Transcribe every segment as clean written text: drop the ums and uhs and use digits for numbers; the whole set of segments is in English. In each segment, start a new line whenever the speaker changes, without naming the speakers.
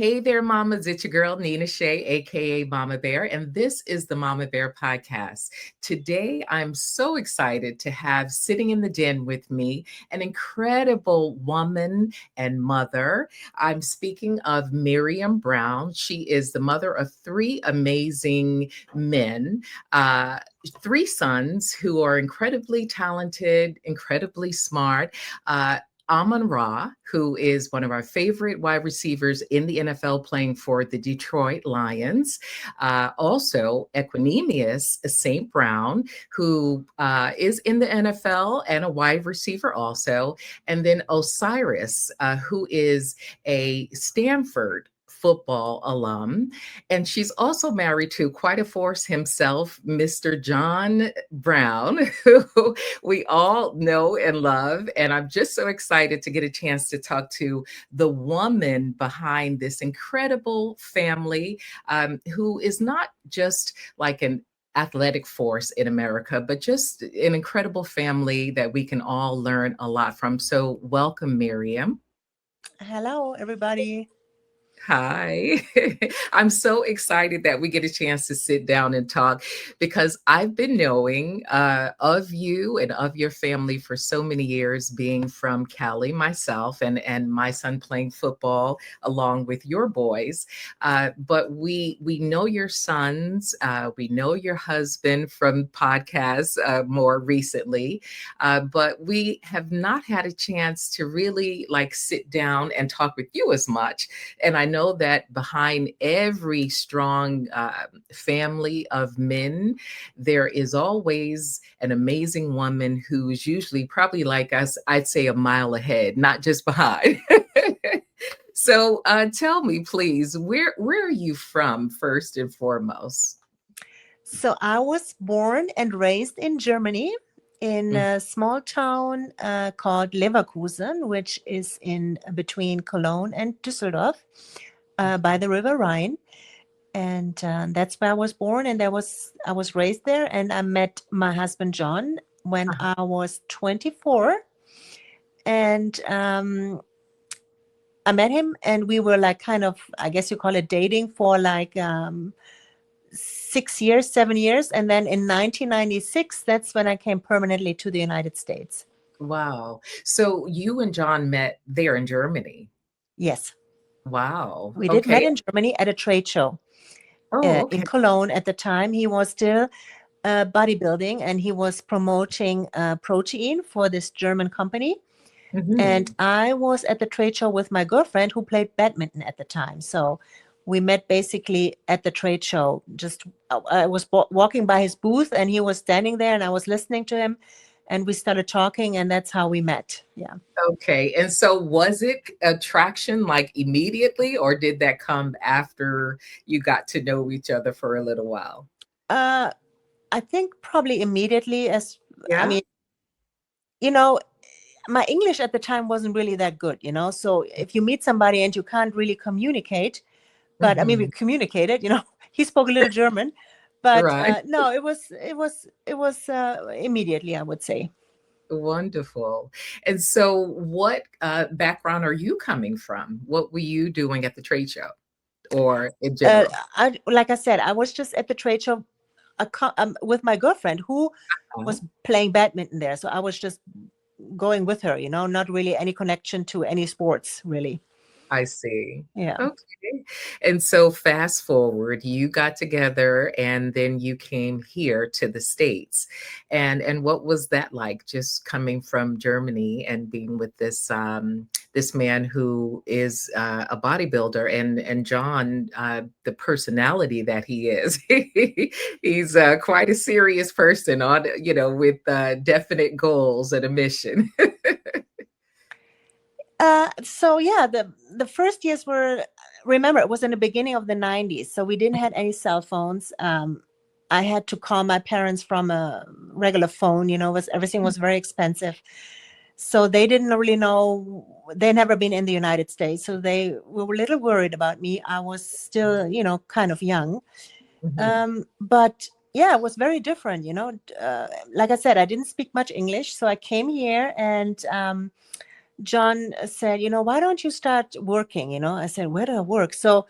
Hey there, mamas. It's your girl, Nina Shay, a.k.a. Mama Bear, and this is the Mama Bear Podcast. Today, I'm so excited to have sitting in the den with me an incredible woman and mother. I'm speaking of Miriam Brown. She is the mother of three amazing men. Three sons who are incredibly talented, incredibly smart. Amon-Ra, who is one of our favorite wide receivers in the NFL playing for the Detroit Lions. Also, Equanimeous St. Brown, who is in the NFL and a wide receiver also. And then Osiris, who is a Stanford football alum. And she's also married to quite a force himself, Mr. John Brown, who we all know and love. And I'm just so excited to get a chance to talk to the woman behind this incredible family, who is not just like an athletic force in America, but just an incredible family that we can all learn a lot from. So welcome, Miriam.
Hello, everybody.
Hi. I'm so excited that we get a chance to sit down and talk because I've been knowing of you and of your family for so many years, being from Cali myself and my son playing football along with your boys. But we know your sons, we know your husband from podcasts more recently, but we have not had a chance to really like sit down and talk with you as much. And I know that behind every strong family of men, there is always an amazing woman who's usually probably like us, I'd say a mile ahead, not just behind. So tell me, please, where are you from first and foremost?
So I was born and raised in Germany in
Mm.
a small town called Leverkusen, which is in between Cologne and Düsseldorf by the River Rhine. And that's where I was born, and I was raised there. And I met my husband John when
Uh-huh.
I was 24, and I met him, and we were like kind of, I guess you call it dating for like 6 years, 7 years. And then in 1996, that's when I came permanently to the United States.
Wow. So you and John met there in Germany.
Yes,
Wow.
we did met
Okay.
in Germany at a trade show
Oh,
in
okay.
Cologne. At the time, he was still bodybuilding, and he was promoting protein for this German company. And
Mhm.
I was at the trade show with my girlfriend who played badminton at the time. So we met basically at the trade show. Just I was walking by his booth, and he was standing there, and I was listening to him, and we started talking, and that's how we met. Yeah.
Okay. And so was it attraction like immediately, or did that come after you got to know each other for a little while?
Uh, I think probably immediately, as I
Yeah.
mean, you know, my English at the time wasn't really that good, So if you meet somebody and you can't really communicate, but I mean, we
Mhm.
communicated, he spoke a little German, but
Right.
no, it was immediately, I would say.
Wonderful. And so what background are you coming from? What were you doing at the trade show or in
Uh,
general?
like I said, I was just at the trade show with my girlfriend who
Uh-huh.
was playing badminton there. So I was just going with her, not really any connection to any sports, really.
I see.
Yeah.
Okay. And so fast forward, you got together and then you came here to the States. And what was that like just coming from Germany and being with this man who is a bodybuilder and John, the personality that he is. He's quite a serious person on, with definite goals and a mission.
So yeah, the first years were, remember, it was in the beginning of the 90s, so we didn't have any cell phones. I had to call my parents from a regular phone, everything was very expensive. So they didn't really know, they never been in the United States, so they were a little worried about me. I was still, kind of young.
Mhm.
But yeah, it was very different, like I said, I didn't speak much English, so I came here, and John said, why don't you start working? I said, where do I work? So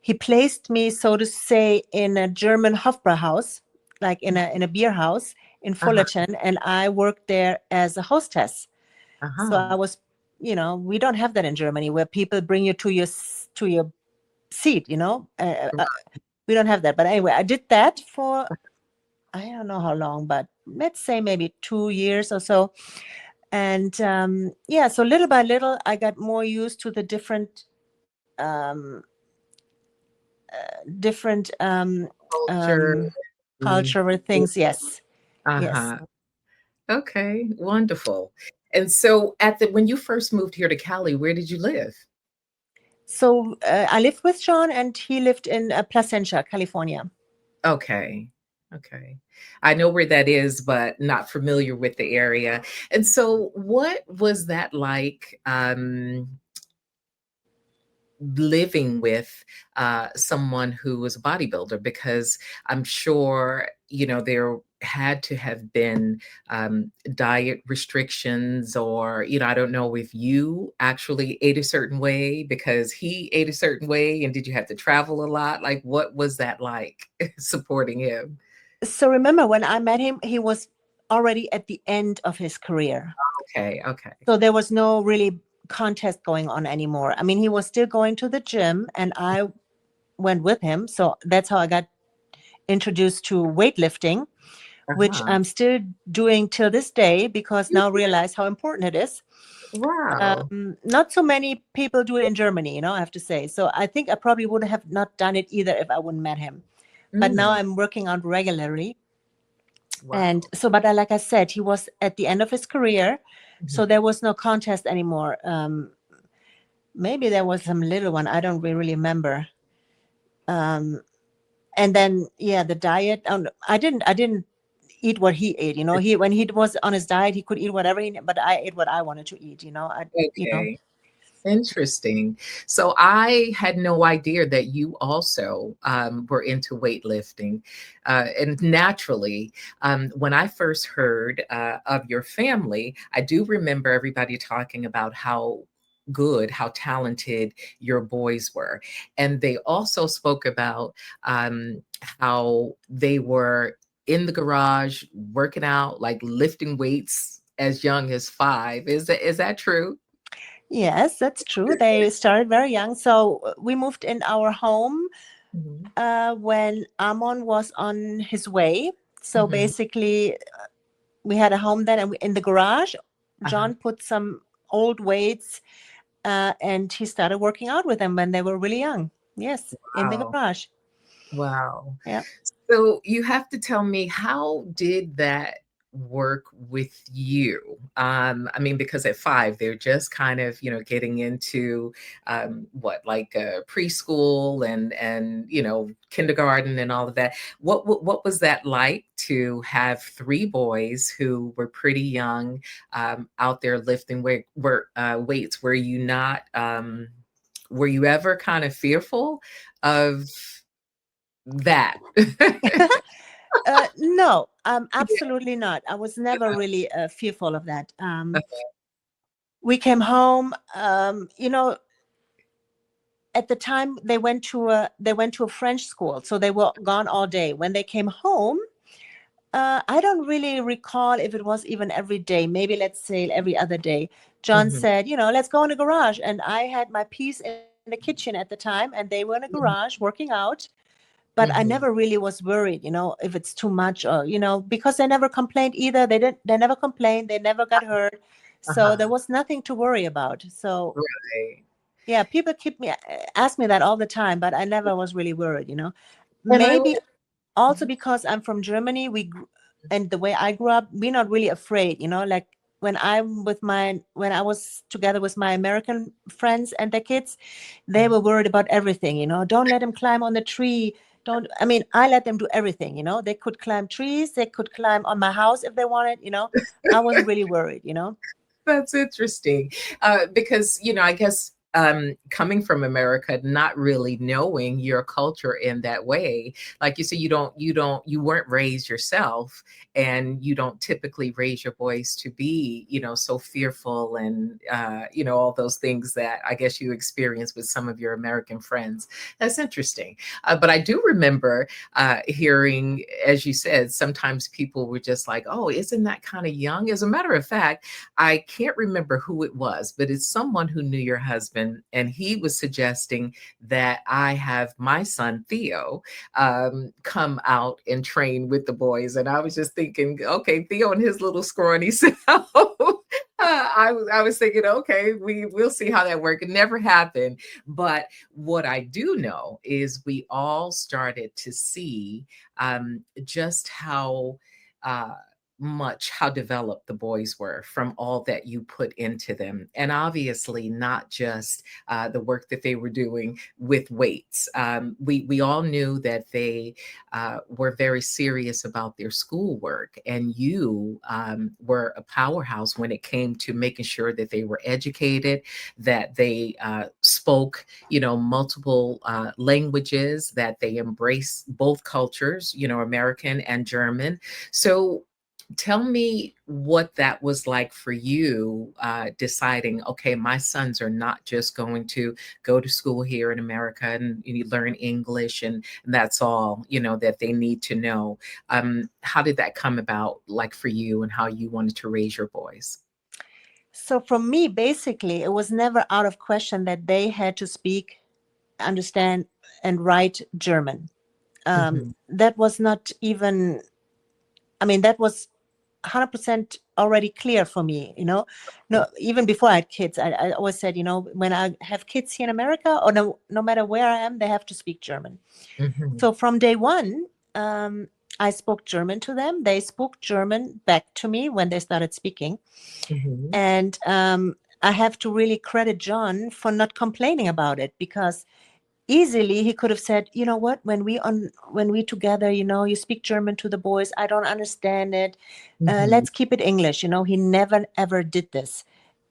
he placed me, so to say, in a German Hofbrauhaus, like in a beer house in
Uh-huh.
Fullerton, and I worked there as a hostess. So I
Uh-huh.
was, we don't have that in Germany where people bring you to your seat. We don't have that. But anyway, I did that for, I don't know how long, but let's say maybe 2 years or so. And yeah, so little by little, I got more used to the different
Culture.
cultural things. Yes, yes.
Uh-huh. Okay, wonderful. And so when you first moved here to Cali, where did you live?
So I lived with John, and he lived in Placentia, California.
Okay. Okay. I know where that is, but not familiar with the area. And so what was that like, living with someone who was a bodybuilder? Because I'm sure, there had to have been diet restrictions, or, I don't know if you actually ate a certain way because he ate a certain way. And did you have to travel a lot? Like, what was that like supporting him?
So remember, when I met him, he was already at the end of his career.
Okay. Okay.
So there was no really contest going on anymore. I mean, he was still going to the gym, and I went with him. So that's how I got introduced to weightlifting, which
Uh-huh.
I'm still doing till this day, because now I realize how important it is.
Wow.
Not so many people do it in Germany, I have to say. So I think I probably would have not done it either if I wouldn't met him. But now
Mm,
I'm working out regularly. And
wow.
so, but like I said, he was at the end of his career. So
Mhm.
there was no contest anymore. Maybe there was some little one. I don't really remember. Um, and then, yeah, the diet. I didn't eat what he ate. He when he was on his diet, he could eat whatever but I ate what I wanted to eat.
Okay. Interesting. So I had no idea that you also were into weightlifting. And naturally, when I first heard of your family, I do remember everybody talking about how good, how talented your boys were. And they also spoke about how they were in the garage working out, like lifting weights as young as 5. Is that true?
Yes, that's true. They started very young. So we moved in our home
Mhm.
when Amon was on his way. So
Mhm.
basically, we had a home then, and in the garage,
Uh-huh.
John put some old weights, and he started working out with them when they were really young. Yes, in the
Wow.
garage.
Wow.
Yeah.
So you have to tell me, how did that work with you? I mean, because at 5, they're just kind of, getting into what, like preschool and kindergarten and all of that. What was that like to have 3 boys who were pretty young, out there lifting weights? Were you ever kind of fearful of that?
No,
Yeah.
absolutely not. I was never really fearful of that. We came home. At the time they went to a French school, so they were gone all day. When they came home, I don't really recall if it was even every day. Maybe let's say every other day. John
Mhm,
said, let's go in the garage, and I had my piece in the kitchen at the time, and they were in the
mhm,
garage working out. But I never
mhm.
really was worried, if it's too much, or because they never complained either. They never complained. They never got hurt, so there
Uh-huh.
was nothing to worry about. So
Right.
yeah, people ask me that all the time, but I never was really worried.
And I
Maybe also
Mhm,
because I'm from Germany, and the way I grew up, we're not really afraid. Like when I was together with my American friends and their kids, they
mhm.
were worried about everything. Don't let them climb on the tree. Don't, I mean, I let them do everything. They could climb trees, they could climb on my house if they wanted. I wasn't really worried.
That's interesting, because, I guess coming from America, not really knowing your culture in that way, like you said, you weren't raised yourself, and you don't typically raise your boys to be, so fearful, and all those things that I guess you experience with some of your American friends. That's interesting. But I do remember hearing, as you said, sometimes people were just like, "Oh, isn't that kind of young?" As a matter of fact, I can't remember who it was, but it's someone who knew your husband, and he was suggesting that I have my son Theo come out and train with the boys. And I was just thinking, okay, Theo and his little scrawny self. I was thinking, okay, we'll see how that works. It never happened. But what I do know is we all started to see just uh, how developed the boys were from all that you put into them. And obviously, not just the work that they were doing with weights. We all knew that they were very serious about their schoolwork, and you were a powerhouse when it came to making sure that they were educated, that they spoke, multiple languages, that they embraced both cultures, American and German. So tell me what that was like for you, deciding, okay, my sons are not just going to go to school here in America and you learn English, and that's all, that they need to know. How did that come about, like for you, and how you wanted to raise your boys?
So for me, basically, it was never out of question that they had to speak, understand, and write German.
Hmm.
That was not even, I mean, that was 100% already clear for me, No, even before I had kids, I always said, when I have kids here in America, or no matter where I am, they have to speak German.
Hmm.
So from day one, I spoke German to them. They spoke German back to me when they started speaking.
Hmm.
And I have to really credit John for not complaining about it, because easily he could have said, you know what, when we together, you speak German to the boys, I don't understand it.
Hmm.
Let's keep it English. He never ever did this.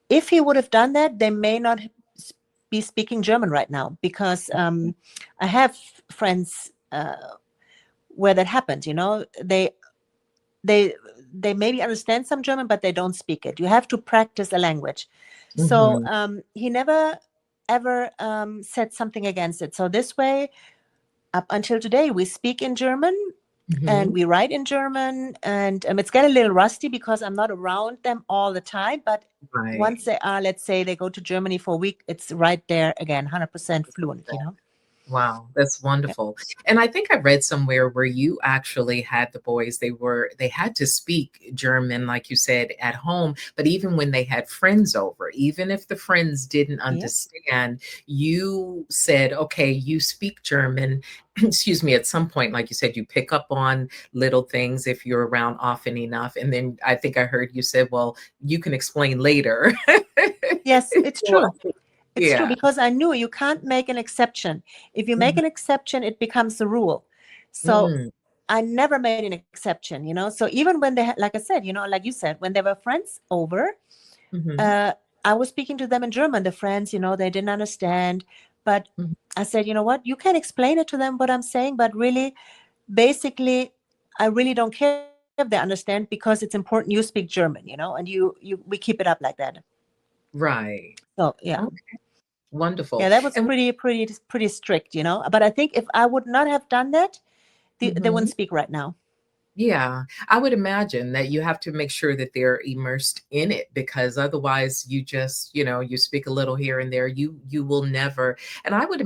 If he would have done that, they may not be speaking German right now, because I have friends where that happened. They maybe understand some German, but they don't speak it. You have to practice a language. So
Hmm.
he never ever said something against it. So this way, up until today, we speak in German and
Hmm.
we write in German. And it's getting a little rusty because I'm not around them all the time. But
Right.
once they are, let's say they go to Germany for a week, it's right there again, 100% fluent.
Wow, that's
Yeah.
wonderful. And I think I read somewhere where you actually had the boys, they had to speak German, like you said, at home, but even when they had friends over, even if the friends didn't
Yes.
understand, you said, okay, you speak German. Excuse me, at some point, like you said, you pick up on little things if you're around often enough. And then I think I heard you said, well, you can explain later.
Yes, it's
Well,
true. It's true,
yeah.
because I knew you can't make an exception. If you make
Mhm.
an exception, it becomes the rule. So
Mm.
I never made an exception. So even when they had, like I said, like you said, when there were friends over,
Mhm.
uh, I was speaking to them in German. The friends, they didn't understand. But
Mhm.
I said, you know what? You can explain it to them what I'm saying, but really, basically, I really don't care if they understand, because it's important you speak German, and we keep it up like that.
Right.
So yeah.
Okay.
Yeah,
Wonderful.
that was
And
pretty strict. But I think if I would not have done that, they wouldn't
mhm.
speak right now.
Yeah, I would imagine that you have to make sure that they're immersed in it, because otherwise you just, you speak a little here and there. You will never. And I would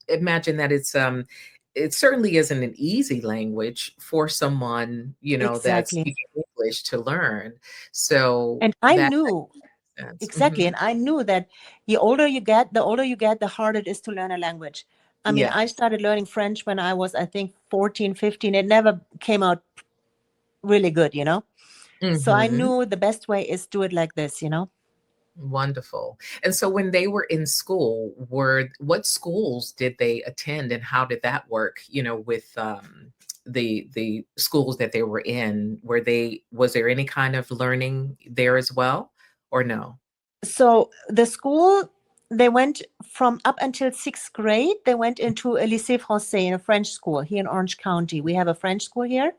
imagine that it certainly isn't an easy language for someone, that's
Exactly.
speaking English to learn. So
And I
that
knew
makes sense.
exactly,
Hmm.
and I knew that the older you get, the harder it is to learn a language. I mean, I
Yes.
started learning French when I was, I think, 14, 15. It never came out really good. So I
Hmm.
knew the best way is do it like this.
Wonderful. And so when they were in school, what schools did they attend, and how did that work, with the schools that they were in? Was there any kind of learning there as well, or no?
So the school they went from up until 6th grade. They went into a lycée français in a French school here in Orange County. We have a French school here.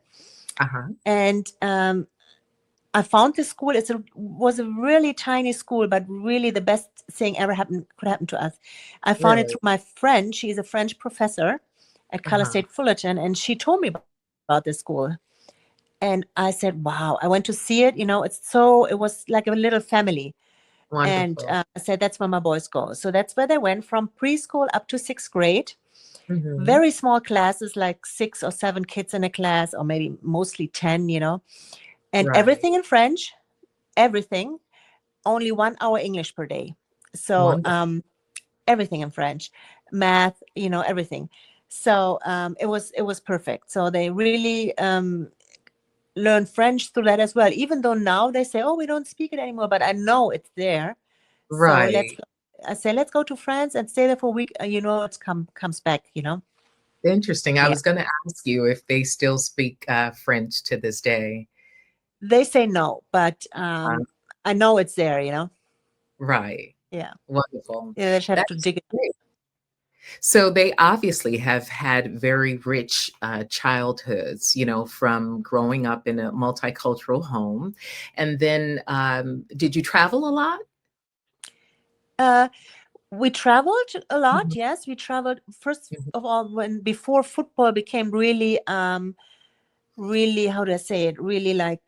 Uh-huh.
And I found this school. Was a really tiny school, but really the best thing ever could happen to us. I found it
Really?
through my friend. She's a French professor at Cal
Uh-huh.
State Fullerton, and she told me about this school. And I said, wow, I went to see it. It was like a little family. And
Wonderful.
I said, that's where my boys go. So that's where they went from preschool up to 6th grade.
Mm-hmm.
Very small classes, like 6 or 7 kids in a class, or maybe mostly 10, and
Right.
everything in French, everything, only 1 hour English per day. So
Wonderful.
everything in French, math, everything. So it was perfect. So they really learn French through that as well. Even though now they say, "Oh, we don't speak it anymore," but I know it's there. So
Right.
I say, let's go to France and stay there for a week. It comes back.
Interesting. I
Yeah.
was going to ask you if they still speak French to this day.
They say no, but
Uh,
I know it's there.
right.
Yeah.
Wonderful.
Yeah, they just have to
That's
dig it.
great. So they obviously have had very rich childhoods, from growing up in a multicultural home. And then, did you travel a lot?
Uh, we traveled a lot.
Mhm,
Yes, we traveled first
mhm.
of all before football became really, really, how do I say it? Really like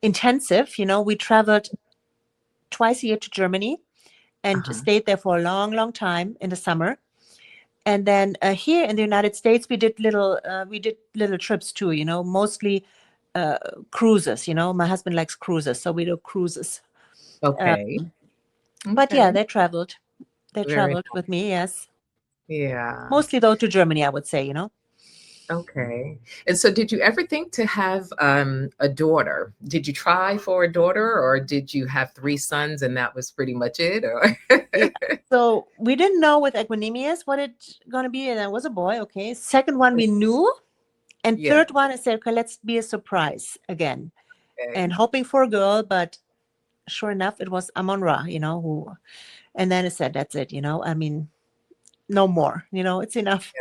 intensive. We traveled twice a year to Germany and
Uh-huh.
stayed there for a long, long time in the summer. And then here in the United States, we did little trips too. Mostly uh, cruises. My husband likes cruises, so we do cruises. Uh,
Okay.
but yeah,
Okay.
they traveled. They
Very
traveled with me. Yes,
Yeah.
mostly though to Germany, I would say.
Okay. And so did you ever think to have a daughter? Did you try for a daughter or did you have three sons and that was pretty much it? Or
Yeah. So we didn't know with Equanimeous what it's gonna be, and it was a boy. Okay. Second one we knew, and
yeah.
third one I said, okay, let's be a surprise again,
Okay.
and hoping for a girl, but sure enough, it was Amon-Ra. Who, and then I said, that's it. I mean, no more. It's enough.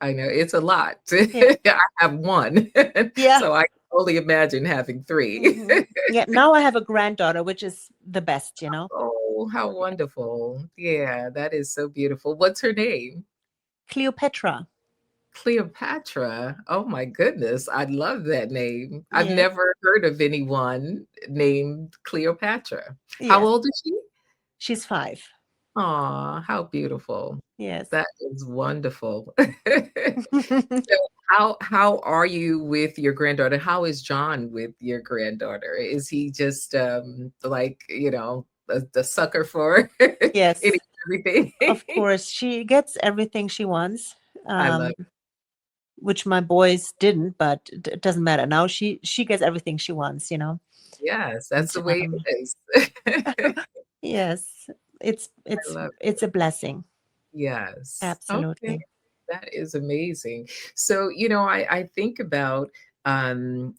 I know it's a lot.
Yeah.
I have one.
Yeah.
So I can only imagine having three.
Yeah. Now I have a granddaughter, which is the best.
Oh, how
Yeah.
wonderful. Yeah, that is so beautiful. What's her name?
Cleopatra.
Cleopatra. Oh my goodness. I love that name. I've
Yes.
never heard of anyone named Cleopatra. How
Yes.
old is she?
She's 5.
Aw, how beautiful.
Yes.
That is wonderful. So how are you with your granddaughter? How is John with your granddaughter? Is he just, like, the sucker for
Yes.
everything?
Of course, she gets everything she wants,
I love
um, which my boys didn't, but it doesn't matter. Now she gets everything she wants.
Yes, that's
And
the way it is.
yes, it's
I
it's
love
it's a blessing.
Yes. Okay.
Absolutely.
That is amazing. So, I think about um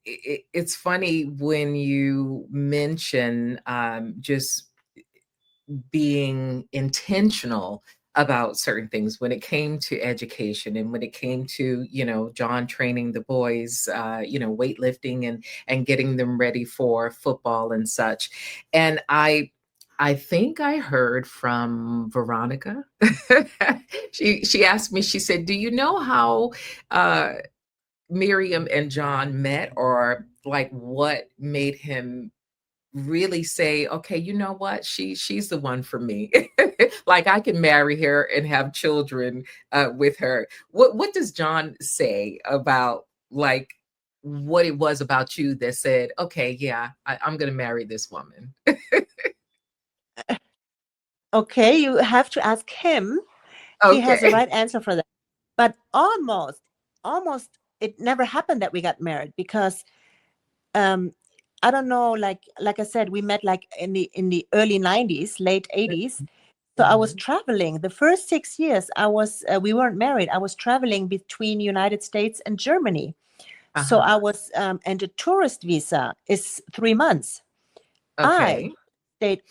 it's funny when you mention just being intentional about certain things when it came to education and when it came to John training the boys weightlifting and getting them ready for football and such. And I think I heard from Veronica. She asked me, she said, do you know how uh Miriam and John met, or like what made him really say, okay, you know what, she's the one for me. Like I can marry her and have children with her. What does John say about, like, what it was about you that said, okay, yeah, I'm gonna marry this woman?
Okay, you have to ask him. He has the
Okay.
right answer for that. But almost, it never happened that we got married because um, I don't know. Like I said, we met like in the early 90s, late 80s. So I was
Mhm.
traveling the first 6 years. We weren't married. I was traveling between United States and Germany. So
Uh-huh.
I was, and the tourist visa is 3 months. I
Okay.
stayed.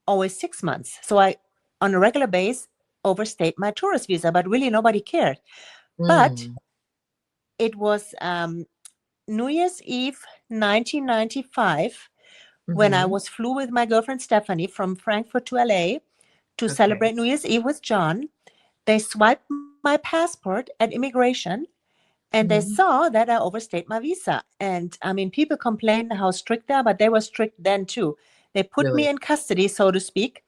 always 6 months. So I, on a regular base, overstayed my tourist visa, but really nobody cared. But
Mm.
it was New Year's Eve 1995 when I
Mhm.
was flew with my girlfriend Stephanie from Frankfurt to LA to
Okay.
celebrate New Year's Eve with John. They swiped my passport at immigration and they
Mhm.
saw that I overstayed my visa. And I mean, people complain how strict they are, but they were strict then too. They put me
Really?
in custody, so to speak,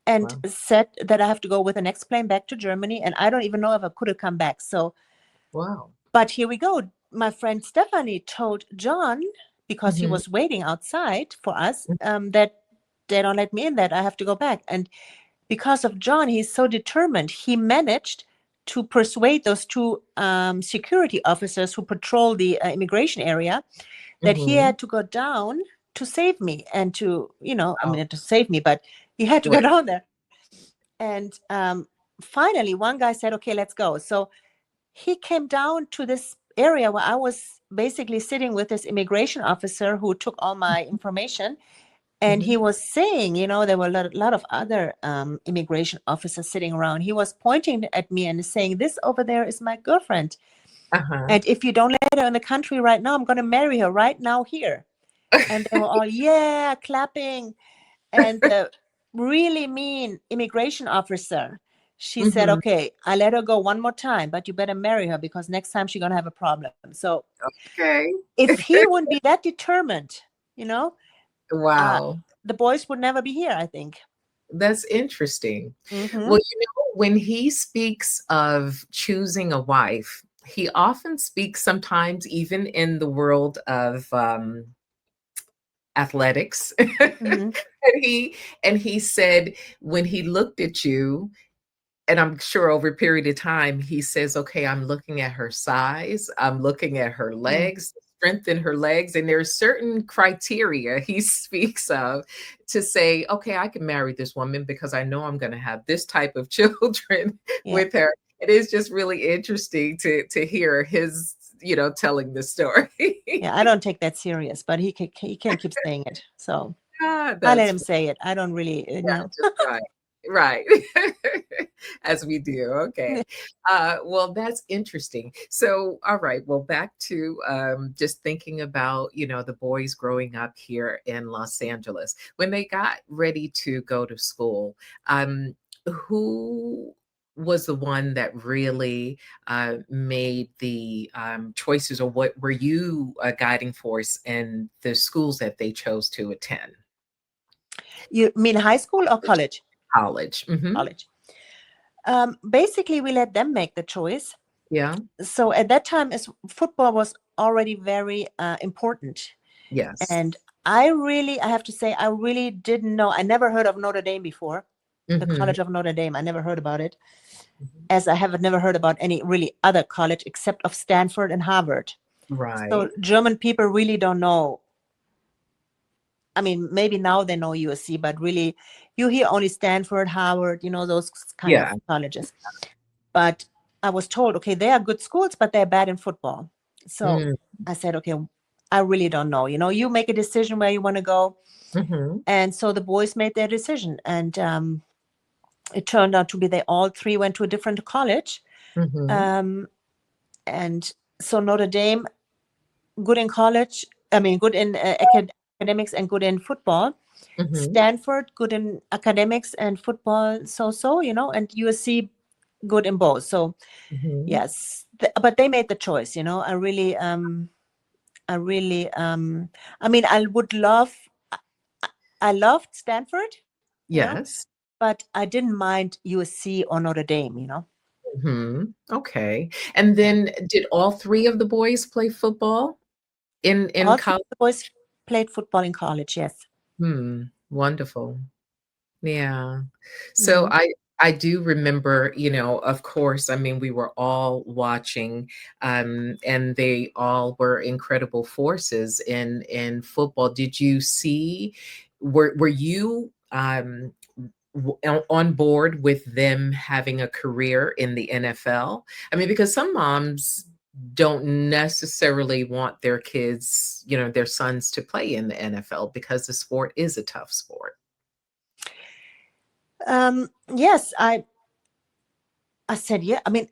and
Wow.
said that I have to go with the next plane back to Germany. And I don't even know if I could have come back. So,
Wow.
but here we go. My friend Stephanie told John, because he
Mhm.
was waiting outside for us, that they don't let me in, that I have to go back. And because of John, he's so determined. He managed to persuade those two security officers who patrol the immigration area that he
Mhm.
had to go down to save me and to, I
Wow.
mean, to save me, but he had to go
Right.
down there. And finally, one guy said, okay, let's go. So he came down to this area where I was basically sitting with this immigration officer who took all my information. And he
Mhm.
was saying, there were a lot of other immigration officers sitting around. He was pointing at me and saying, this over there is my girlfriend.
Uh-huh.
And if you don't let her in the country right now, I'm going to marry her right now here. And they were all, yeah, clapping. And the really mean immigration officer, she said,
Mhm.
okay, I let her go one more time, but you better marry her because next time she's going to have a problem. So
Okay.
if he wouldn't be that determined, you know, uh,
Wow.
the boys would never be here, I think.
That's interesting.
Mm-hmm.
Well, when he speaks of choosing a wife, he often speaks sometimes even in the world of athletics.
Mm-hmm.
And he said when he looked at you, and I'm sure over a period of time, he says, okay, I'm looking at her size, I'm looking at her
Yeah.
legs, strength in her legs, and there's certain criteria he speaks of to say, okay, I can marry this woman because I know I'm going to have this type of children
Yeah.
with her. It is just really interesting to hear his, telling the story.
Yeah. I don't take that serious, but he can keep saying it. So I let
That's
him say it. I don't really,
Yeah, just right. Right. As we do. Okay. Well, that's interesting. So, all right. Well, back to just thinking about, the boys growing up here in Los Angeles. When they got ready to go to school, who was the one that really made the choices, or what were you a guiding force in the schools that they chose to attend?
You mean high school or college?
College. Hmm.
College. Basically, we let them make the choice.
Yeah.
So at that time, as football was already very important.
Yes.
And I have to say, I really didn't know. I never heard of Notre Dame before, the
Mhm,
College of Notre Dame. I never heard about it,
mhm.
as I have never heard about any really other college except of Stanford and Harvard. So
Right.
German people really don't know. I mean, maybe now they know USC, but really, you hear only Stanford, Harvard, those kind
Yeah.
of colleges. But I was told, okay, they are good schools, but they're bad in football. So
Mm,
I said, okay, I really don't know. You make a decision where you want to go.
mhm,
And so the boys made their decision. And it turned out to be they all three went to a different college.
mhm,
Um, and so Notre Dame, good in college, I mean, good in academics and good in football.
mhm,
Stanford, good in academics and football, so, and USC, good in both. So,
mhm.
yes, but they made the choice. I really, I mean, I loved Stanford,
Yes.
but I didn't mind USC or Notre Dame.
Mhm. Okay. And
Yeah.
then did all 3 of the boys play football in
All three
college?
of the boys played football in college. Yes.
Wonderful. Yeah. So
Hmm.
I do remember, of course, I mean, we were all watching, and they all were incredible forces in football. Did you see, were you on board with them having a career in the NFL? I mean, because some moms don't necessarily want their kids, their sons to play in the NFL because the sport is a tough sport.
Yes, I said, yeah. I mean,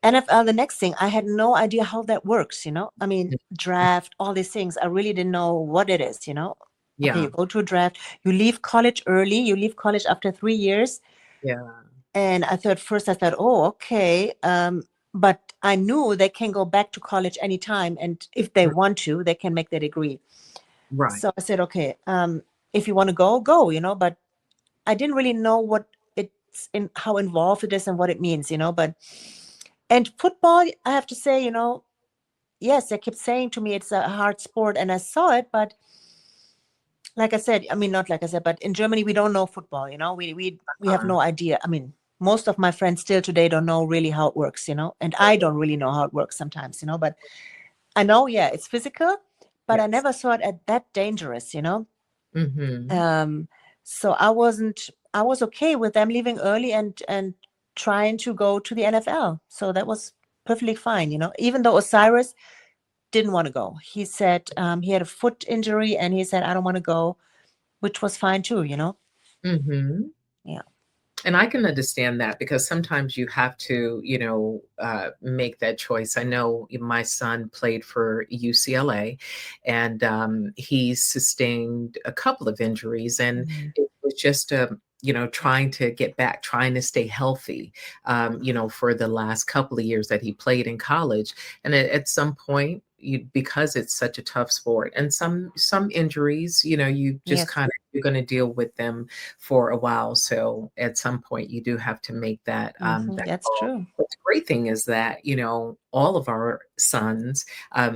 NFL, the next thing, I had no idea how that works, I mean, draft, all these things. I really didn't know what it is, Okay, you
Yeah,
go to a draft, you leave college early, you leave college after 3 years.
yeah,
And I thought, oh, okay. But I knew they can go back to college anytime. And if they
mm,
want to, they can make their degree.
right,
So I said, okay, if you want to go, go, but I didn't really know what it's in, how involved it is and what it means, but and football, I have to say, yes, they kept saying to me it's a hard sport, and I saw it, but like I said, I mean, not like I said, but in Germany we don't know football, we have
uh,
no idea. I mean, most of my friends still today don't know really how it works, and I don't really know how it works sometimes, but I know, yeah, it's physical, but I
yes,
never saw it as that dangerous,
mm-hmm,
Um, so I was okay with them leaving early and trying to go to the NFL. So that was perfectly fine, even though Osiris didn't want to go. He said he had a foot injury and he said, I don't want to go, which was fine too,
mm-hmm.
Yeah.
And I can understand that because sometimes you have to, make that choice. I know my son played for UCLA, and he sustained a couple of injuries, and
Mhm.
it was just trying to get back, trying to stay healthy, for the last couple of years that he played in college. And at some point, because it's such a tough sport, and some injuries, you just
Yes.
kind of you're going to deal with them for a while. So at some point, you do have to make that
That's
call.
true.
But the great thing is that, all of our sons,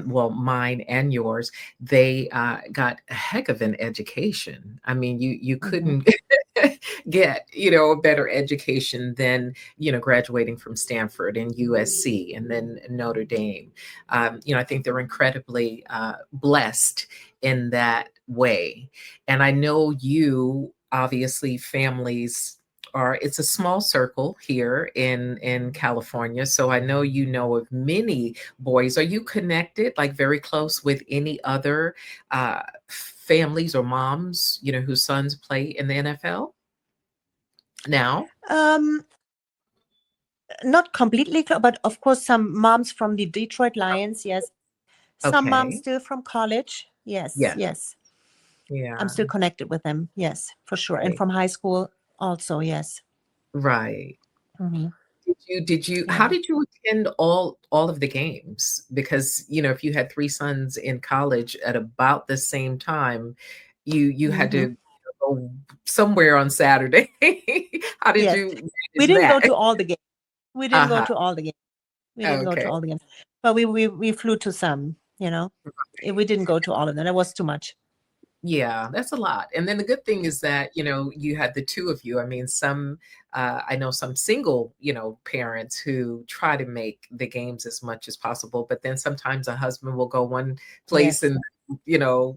well, mine and yours, they got a heck of an education. I mean, you
Hmm.
couldn't get, a better education than, graduating from Stanford and USC and then Notre Dame. I think they're incredibly blessed in that way. And I know you, obviously, families are, it's a small circle here in California. So I know you know of many boys. Are you connected, like very close with any other families or moms, whose sons play in the NFL now?
Um, Not completely, but of course, some moms from the Detroit Lions, yes. Some moms
Okay.
still from college, yes,
Yes.
yes. I'm
Yeah.
still connected with them. Yes, for sure. And
Right.
from high school also. Yes.
Right.
Hmm.
Did you how
Yeah.
did you attend all of the games? Because, if you had 3 sons in college at about the same time, you had
Hmm.
to go somewhere on Saturday. How did
Yes.
you
We
manage
didn't go
that?
to all the games. We didn't go
Uh-huh.
to all the games. We didn't go to
Okay.
all the games. But we flew to some, We didn't go to all of them. That was too much.
Yeah, that's a lot. And then the good thing is that, you had the 2 of you. I mean, I know some single, parents who try to make the games as much as possible, but then sometimes a husband will go one place
Yes.
and,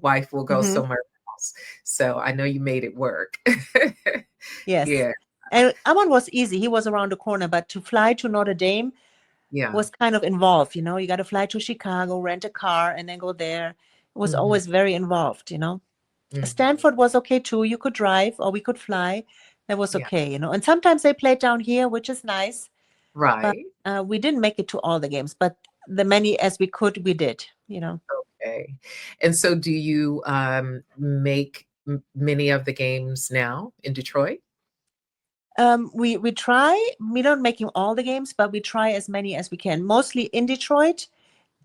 wife will go
Hmm.
somewhere else. So I know you made it work.
Yes.
Yeah,
And Amon was easy. He was around the corner, but to fly to Notre Dame
yeah.
was kind of involved. You got to fly to Chicago, rent a car, and then go there. It was
Mhm,
always very involved.
mhm.
Stanford was okay too. You could drive or we could fly. That was
Yeah,
okay. And sometimes they played down here, which is nice. But
right.
we didn't make it to all the games, but the many as we could, we did.
Okay. And so do you, make many of the games now in Detroit?
We try. We don't make him all the games, but we try as many as we can. Mostly in Detroit,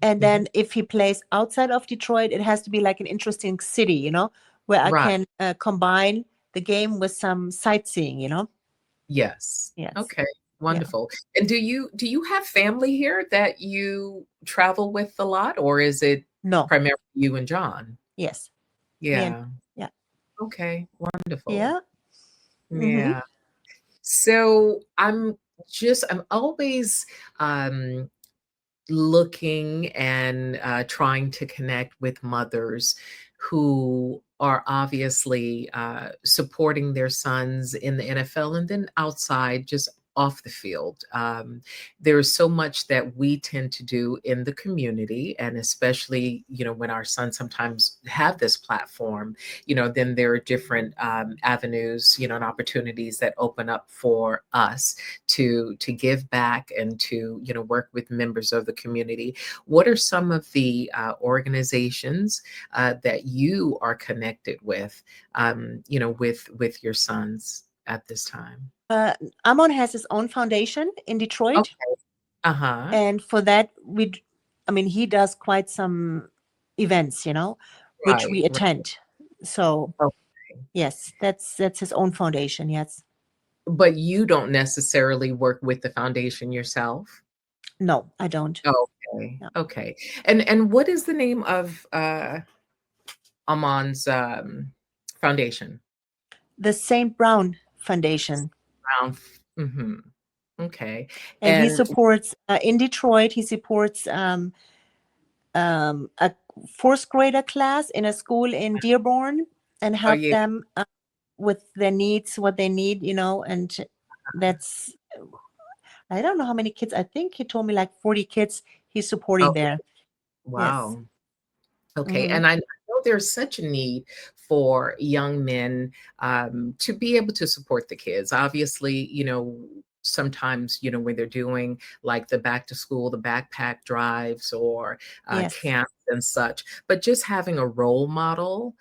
and
Mhm.
then if he plays outside of Detroit, it has to be like an interesting city, where I
Right.
can combine the game with some sightseeing.
Yes.
Yes.
Okay,
Yeah.
wonderful. And do you have family here that you travel with a lot, or is it
No.
primarily you and John?
Yes. Me and
Yeah.
yeah.
Okay, wonderful.
Yeah. Mm-hmm.
Yeah. So I'm always um looking and trying to connect with mothers who are obviously supporting their sons in the NFL and then outside, just off the field. There is so much that we tend to do in the community, and especially, when our sons sometimes have this platform, then there are different avenues, and opportunities that open up for us to give back and to, work with members of the community. What are some of the organizations that you are connected with, with your sons at this time?
Amon has his own foundation in Detroit,
Okay. Uh-huh.
and for that I mean, he does quite some events, which
Right.
we
Right.
attend. So
Okay.
yes, that's his own foundation. Yes.
But you don't necessarily work with the foundation yourself?
No, I don't.
Okay.
No.
Okay. And what is the name of Amon's foundation?
The St. Brown Foundation.
Brown. Mm-hmm. Okay.
And he
And
supports in Detroit. He supports a fourth grader class in a school in Dearborn, and
oh
help
yeah.
them with their needs, what they need, and that's, I don't know how many kids. I think he told me like 40 kids he's supporting
Oh,
there. Yes.
wow. Okay,
Hmm.
and I know there's such a need for young men to be able to support the kids. Obviously, sometimes, when they're doing like the back to school, the backpack drives or
Yes.
camps and such, but just having a role model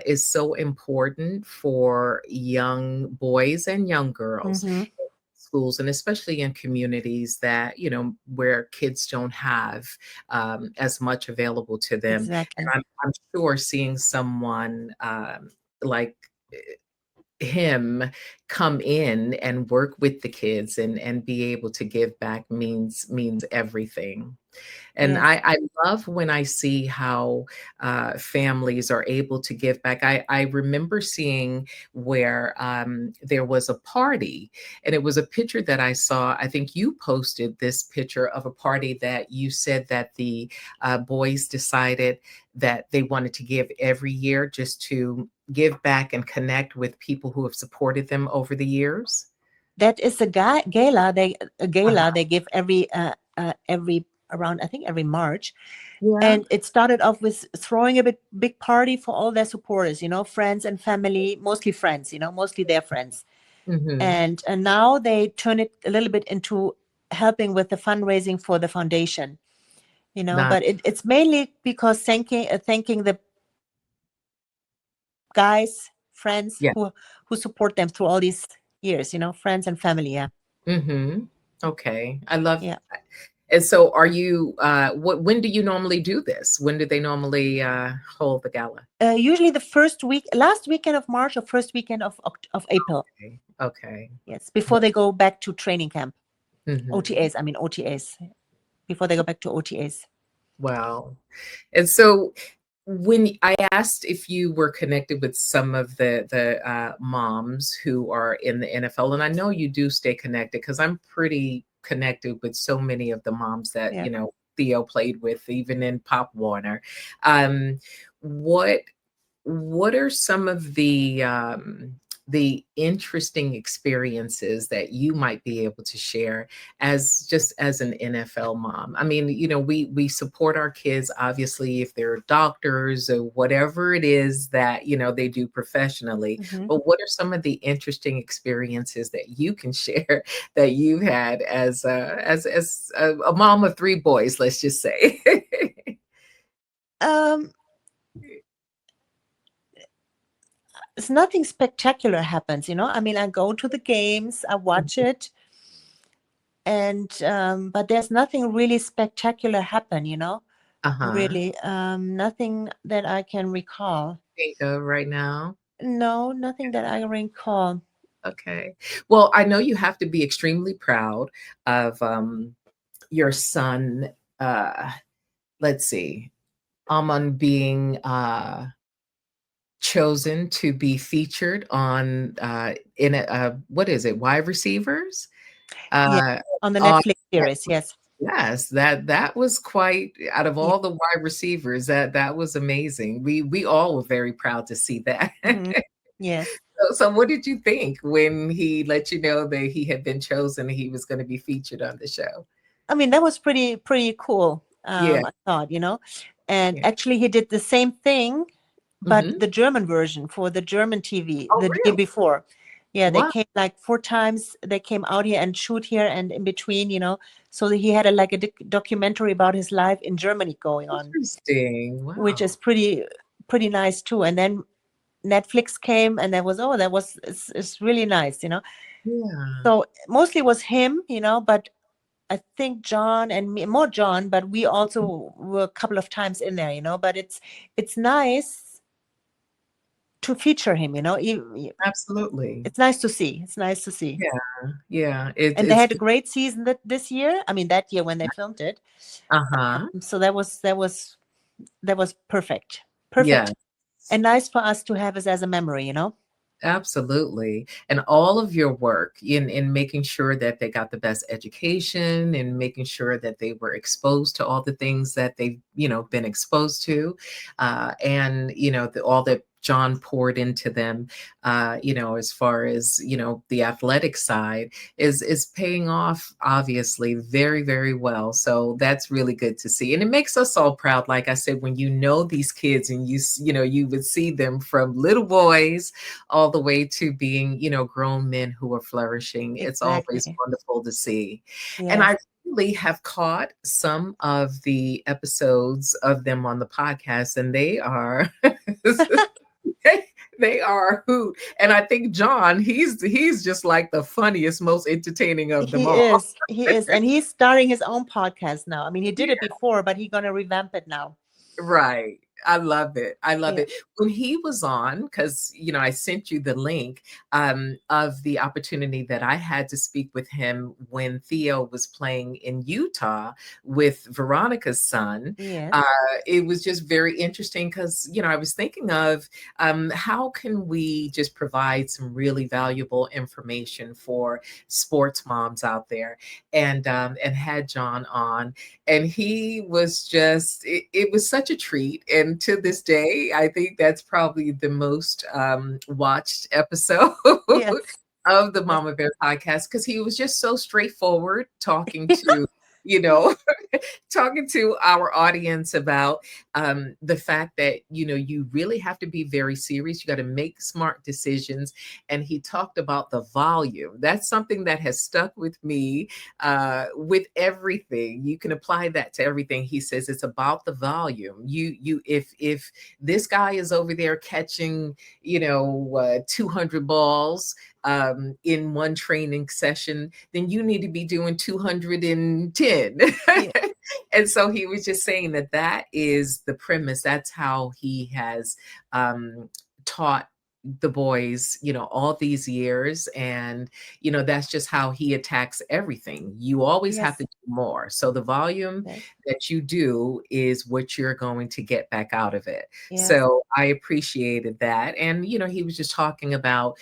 is so important for young boys and young girls
Hmm.
schools, and especially in communities that, where kids don't have as much available to them. And
Exactly.
I'm sure seeing someone like him come in and work with the kids and be able to give back means everything. And
Yes.
I love when I see how families are able to give back. I remember seeing where there was a party, and it was a picture that I saw. I think you posted this picture of a party that you said that the boys decided that they wanted to give every year, just to give back and connect with people who have supported them over the years.
That is gala. A gala
Uh-huh.
they give every around, I think, every March.
Yeah.
And it started off with throwing a big party for all their supporters, friends and family, mostly friends, mostly their friends.
Hmm.
And now they turn it a little bit into helping with the fundraising for the foundation,
Not.
but it's mainly because thanking the guys, friends
Yeah.
who support them through all these years, friends and family. Yeah.
Hmm. Okay. I love.
Yeah.
And so are you, when do you normally do this? When do they normally hold the gala?
Usually the last weekend of March or first weekend of April.
Okay. Okay.
Yes, before they go back to training camp.
Hmm.
OTAs, I mean OTAs, before they go back to OTAs.
Wow. And so when I asked if you were connected with some of the moms who are in the NFL, and I know you do stay connected because I'm pretty connected with so many of the moms that,
Yeah.
Theo played with, even in Pop Warner. Um, what what are some of the interesting experiences that you might be able to share as just as an NFL mom? I mean, we support our kids obviously if they're doctors or whatever it is that, they do professionally.
Hmm.
But what are some of the interesting experiences that you can share that you've had as a mom of three boys, let's just say?
Um, it's nothing spectacular happens, I mean, I go to the games, I watch it, and but there's nothing really spectacular happen,
Uh-huh.
really, nothing that I can recall.
Think of right now.
No, nothing that I recall.
Okay. Well, I know you have to be extremely proud of your son. Uh, let's see, Amon being chosen to be featured on in what is it, wide receivers?
Yeah,
Uh,
on the
on
Netflix series. Yes.
Yes, that was quite out of
Yeah.
all the wide receivers, that was amazing. We all were very proud to see that.
Hmm. Yes.
So what did you think when he let you know that he had been chosen and he was going to be featured on the show?
I mean, that was pretty cool.
Yeah.
I thought, you know, and
Yeah.
actually he did the same thing, but
Hmm.
the German version for the German TV
Oh,
the day
really?
before. Yeah, they
Wow.
came like 4 times. They came out here and shoot here and in between, you know. So that he had like a documentary about his life in Germany going on,
Interesting.
which is
Wow.
pretty nice too. And then Netflix came, and that was it's really nice, you know.
Yeah.
So mostly was him, you know, but I think John and me, more John, but we also were a couple of times in there, you know. But it's nice to feature him, you know.
Absolutely.
It's nice to see. It's nice to see.
Yeah. Yeah. It,
And they
it's
had a great season this year. I mean, that year when they filmed it.
uh-huh.
So that was perfect,
Yeah.
perfect, and nice for us to have us as a memory, you know.
Absolutely. And all of your work in making sure that they got the best education and making sure that they were exposed to all the things that they've, been exposed to. And, all that John poured into them, as far as, the athletic side is paying off obviously very, very well. So that's really good to see. And it makes us all proud. Like I said, when you know these kids and you would see them from little boys all the way to being, grown men who are flourishing. It's always
Exactly.
wonderful to see. And
Yes.
I really have caught some of the episodes of them on the podcast, and they are they are a hoot. And I think John, he's just like the funniest, most entertaining of them
He
all.
is. He is. And he's starting his own podcast now. I mean, he did it
Yeah.
before, but he's gonna revamp it now.
Right. I love it. I love
Yeah.
it. When he was on, because I sent you the link of the opportunity that I had to speak with him when Theo was playing in Utah with Veronica's son.
Yes.
Uh, it was just very interesting because I was thinking of how can we just provide some really valuable information for sports moms out there, and had John on, and he was just it was such a treat. And to this day I think that's probably the most watched episode
Yes.
of the
Yes.
Mama Bear podcast, because he was just so straightforward talking to you know talking to our audience about the fact that you really have to be very serious. You got to make smart decisions. And he talked about the volume. That's something that has stuck with me. With everything, you can apply that to everything. He says it's about the volume. If this guy is over there catching 200 balls in one training session, then you need to be doing 210.
Yeah.
And so he was just saying that that is the premise. That's how he has taught the boys, all these years. And, that's just how he attacks everything. You always have to
Yes.
do more. So the volume
Yes.
that you do is what you're going to get back out of it.
Yes.
So I appreciated that. And, he was just talking about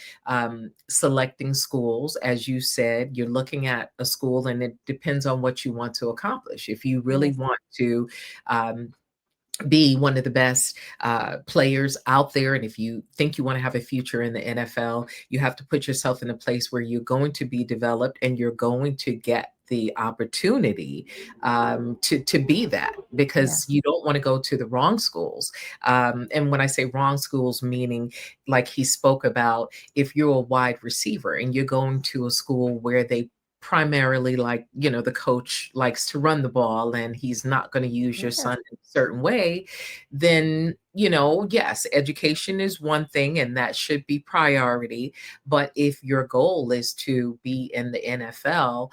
selecting schools. As you said, you're looking at a school and it depends on what you want to accomplish. If you really
Yes.
want to um, be one of the best players out there, and if you think you want to have a future in the NFL, you have to put yourself in a place where you're going to be developed and you're going to get the opportunity to be that,
Yeah.
because you don't want to go to the wrong schools. And when I say wrong schools, meaning like he spoke about, if you're a wide receiver and you're going to a school where they primarily, like, the coach likes to run the ball and he's not going to use your
Yes.
son in a certain way, then yes, education is one thing and that should be priority. But if your goal is to be in the NFL,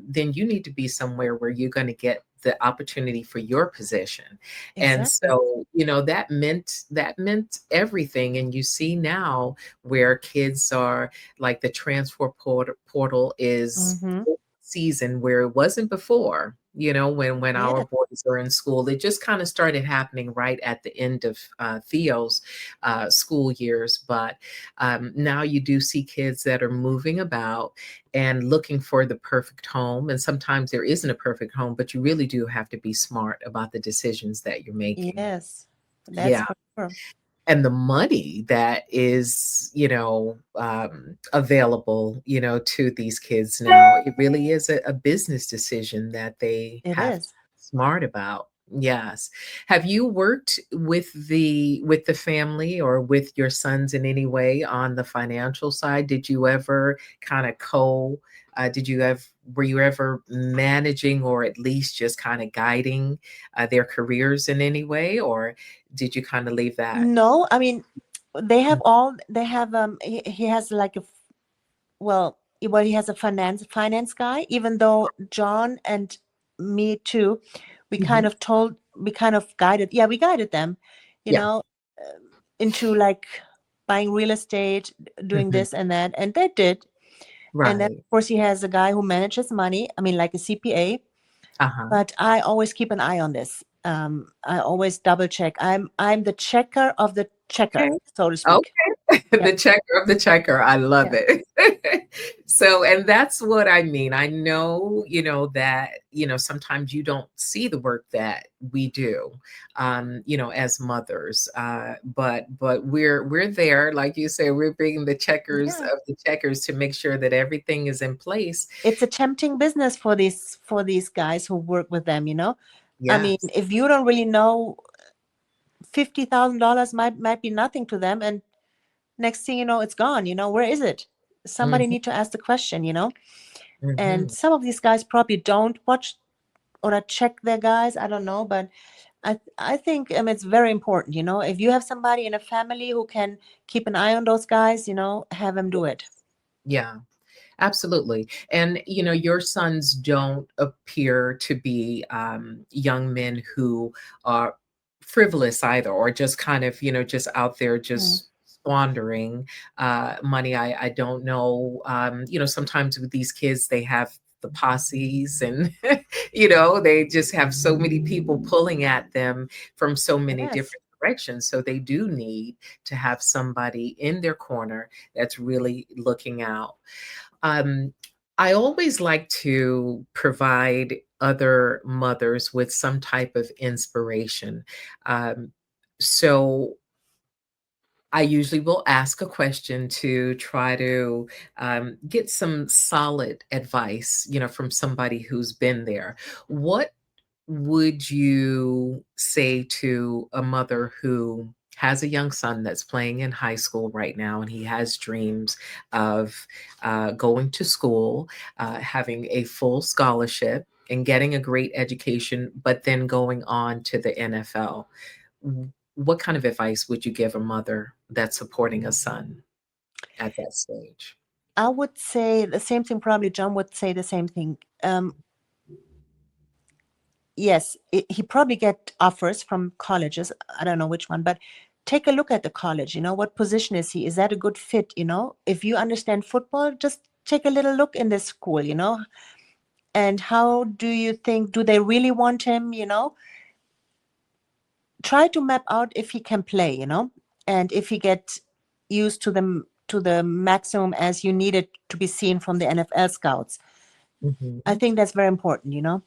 then you need to be somewhere where you're going to get the opportunity for your position. And
Exactly.
so that meant everything. And you see now where kids are, like, the transfer portal is
Mm-hmm.
season, where it wasn't before. When our
Yes.
boys are in school, it just kind of started happening right at the end of Theo's school years. But now you do see kids that are moving about and looking for the perfect home. And sometimes there isn't a perfect home, but you really do have to be smart about the decisions that you're making.
Yes. That's
Yeah.
for sure.
and the money that is, available, to these kids now, it really is a business decision that they
It
have to
is.
be smart about. Yes. Have you worked with the family or with your sons in any way on the financial side? Did you ever kind of did you have were you ever managing or at least just kind of guiding their careers in any way, or did you kind of leave that?
No, I mean, they have he has like well, he has a finance guy, even though John and me too,
Mhm.
we kind of guided, yeah, we guided them, you
Yeah.
know, into like buying real estate, doing
Mhm.
this and that, and they did. And then
Right.
of course he has a guy who manages money, I mean like a CPA,
Uh-huh.
but I always keep an eye on this. I always double check. I'm the checker of the checker,
Okay.
so to speak.
Okay.
Yeah.
The checker of the checker. I love
Yeah.
it. So, and that's what I mean. I know, that, sometimes you don't see the work that we do, as mothers. But we're there, like you say, we're being the checkers
Yeah.
of the checkers to make sure that everything is in place.
It's a tempting business for these guys who work with them, you know. I mean,
Yes.
if you don't really know, $50,000 might be nothing to them, and next thing you know, it's gone. You know, where is it? Somebody
Hmm.
need to ask the question, you know. And
Hmm.
some of these guys probably don't watch or check their guys. I don't know, but I think it's very important. You know, if you have somebody in a family who can keep an eye on those guys, you know, have them do it.
Yeah. Absolutely. And, your sons don't appear to be young men who are frivolous either, or just kind of, just out there
Mm.
just squandering money. I don't know. Sometimes with these kids, they have the posses and, they just have so many people pulling at them from so many
Yes.
different directions. So they do need to have somebody in their corner that's really looking out. um, I always like to provide other mothers with some type of inspiration. So I usually will ask a question to try to get some solid advice, from somebody who's been there. What would you say to a mother who has a young son that's playing in high school right now, and he has dreams of going to school, having a full scholarship, and getting a great education, but then going on to the NFL? What kind of advice would you give a mother that's supporting a son at that stage?
I would say the same thing. Probably John would say the same thing. Yes, he probably get offers from colleges. I don't know which one, but take a look at the college. You know, what position is he? Is that a good fit? You know, if you understand football, just take a little look in this school. You know, and how do you think? Do they really want him? You know, try to map out if he can play. You know, and if he get used to the maximum as you need it to be seen from the NFL scouts. I
Hmm.
think that's very important. You know,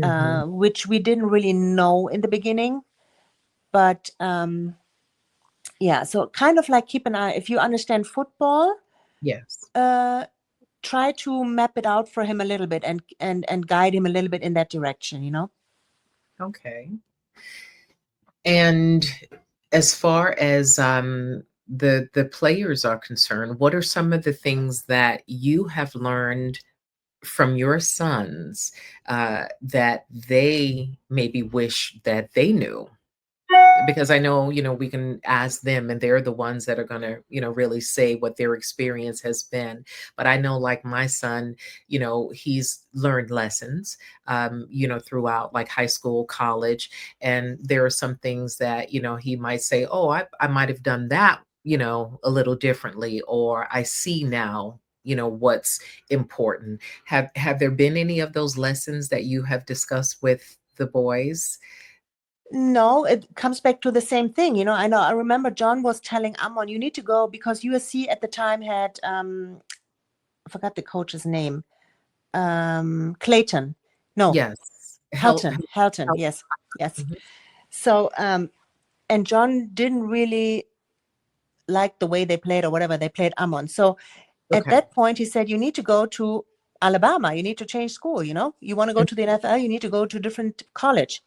Hmm.
which we didn't really know in the beginning. But yeah, so kind of like keep an eye. If you understand football,
Yes.
uh, try to map it out for him a little bit, and guide him a little bit in that direction. You know.
Okay. And as far as the players are concerned, what are some of the things that you have learned from your sons that they maybe wish that they knew? Because I know, we can ask them and they're the ones that are going to, really say what their experience has been. But I know, like my son, he's learned lessons, throughout like high school, college. And there are some things that, he might say, oh, I might have done that, a little differently, or I see now, what's important. Have there been any of those lessons that you have discussed with the boys?
No, it comes back to the same thing. You know, I know. I remember John was telling Amon, "You need to go because USC at the time had I forgot the coach's name. Clayton. No,
Yes.
Helton. Helton.
Help.
Yes, yes.
Mhm.
So and John didn't really like the way they played or whatever. They played Amon. So at
Okay.
that point, he said, you need to go to Alabama. You need to change school. You want to go to the NFL, you need to go to a different college.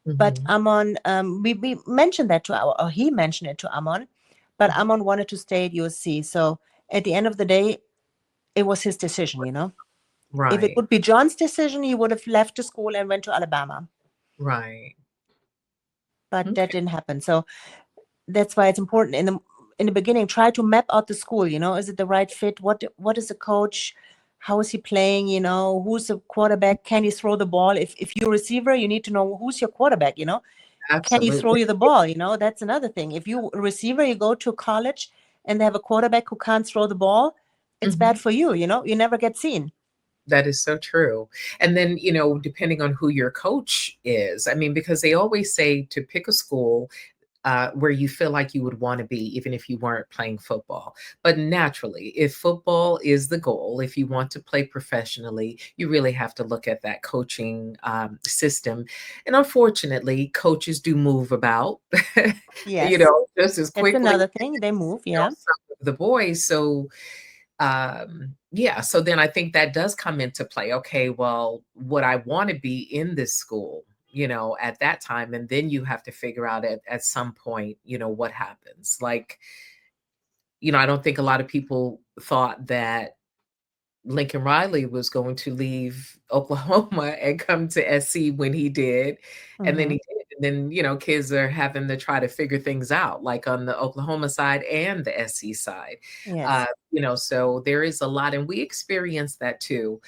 But
Mm-hmm.
Amon, we mentioned that or he mentioned it to Amon, but Amon wanted to stay at USC. So at the end of the day, it was his decision. If it
Right.
would be John's decision, he would have left the school and went to Alabama.
Right.
But that
Okay.
didn't happen. So that's why it's important in the beginning, try to map out the school. Is it the right fit? What is the coach? How is he playing? Who's the quarterback? Can he throw the ball? If you're a receiver, you need to know who's your quarterback. Can he throw
Absolutely.
you the ball? That's another thing. If you're a receiver, you go to college and they have a quarterback who can't throw the ball, it's bad
Mhm.
for you. You never get seen.
That is so true. And then, depending on who your coach is, I mean, because they always say to pick a school where you feel like you would want to be, even if you weren't playing football. But naturally, if football is the goal, if you want to play professionally, you really have to look at that coaching system. And unfortunately, coaches do move about,
Yes,
just as
that's
quickly
another thing. They move. Yeah.
some of the boys. So, yeah, so then I think that does come into play. Okay, well, would I want to be in this school, at that time? And then you have to figure out at some point, what happens. Like, I don't think a lot of people thought that Lincoln Riley was going to leave Oklahoma and come to SC when he did. And then
Mm-hmm.
he did. And then, kids are having to try to figure things out, like on the Oklahoma side and the SC side.
Yes.
So there is a lot. And we experienced that too,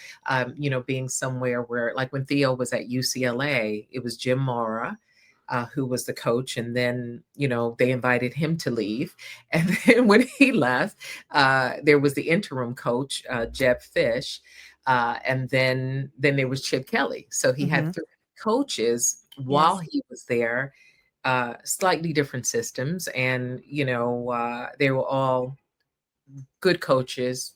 being somewhere where, like when Theo was at UCLA, it was Jim Mora. Who was the coach, and then they invited him to leave, and then when he left, there was the interim coach, Jeb Fish, and then there was Chip Kelly. So he
Mm-hmm.
had three coaches while
Yes.
he was there, slightly different systems, and they were all good coaches.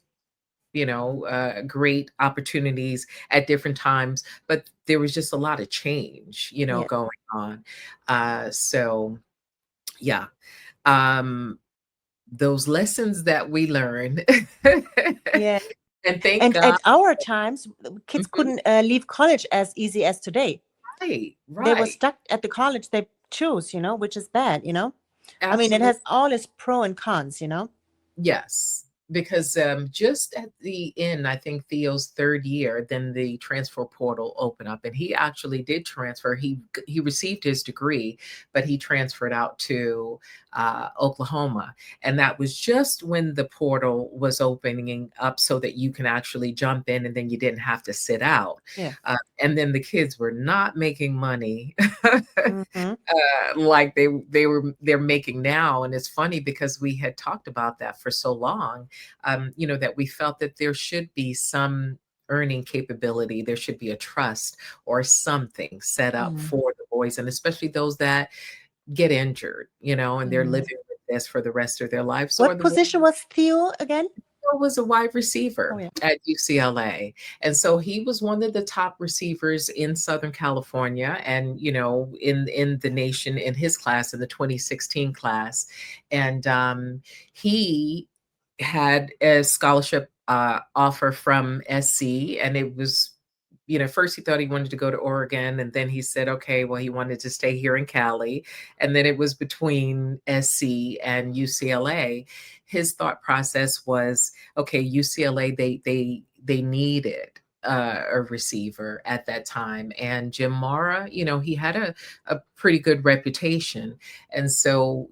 Great opportunities at different times, but there was just a lot of change,
Yeah.
going on. So yeah, um, those lessons that we learned,
Yeah.
and thank
And
God.
at our times, kids
Mhm.
couldn't leave college as easy as today.
Right,
They were
right.
stuck at the college they choose, which is bad. I mean, it
Absolutely.
has all its pro and cons.
Yes, because just at the end, I think Theo's third year, then the transfer portal opened up, and he actually did transfer. He received his degree, but he transferred out to Oklahoma, and that was just when the portal was opening up, so that you can actually jump in, and then you didn't have to sit out.
Yeah.
And then the kids were not making money.
Mm-hmm.
Like they're making now. And it's funny because we had talked about that for so long, that we felt that there should be some earning capability, there should be a trust or something set up
Mm-hmm.
for the boys, and especially those that get injured, and they're
Mm-hmm.
living with this for the rest of their lives, or
What
the ones
position was Theo again?
was a wide
Oh,
receiver
yeah.
at UCLA. And so he was one of the top receivers in Southern California and, in the nation in his class, in the 2016 class. And he had a scholarship offer from SC, and it was, first he thought he wanted to go to Oregon, and then he said, okay, well, he wanted to stay here in Cali. And then it was between SC and UCLA. His thought process was, okay, UCLA, they needed a receiver at that time, and Jim Mara, he had a pretty good reputation, and so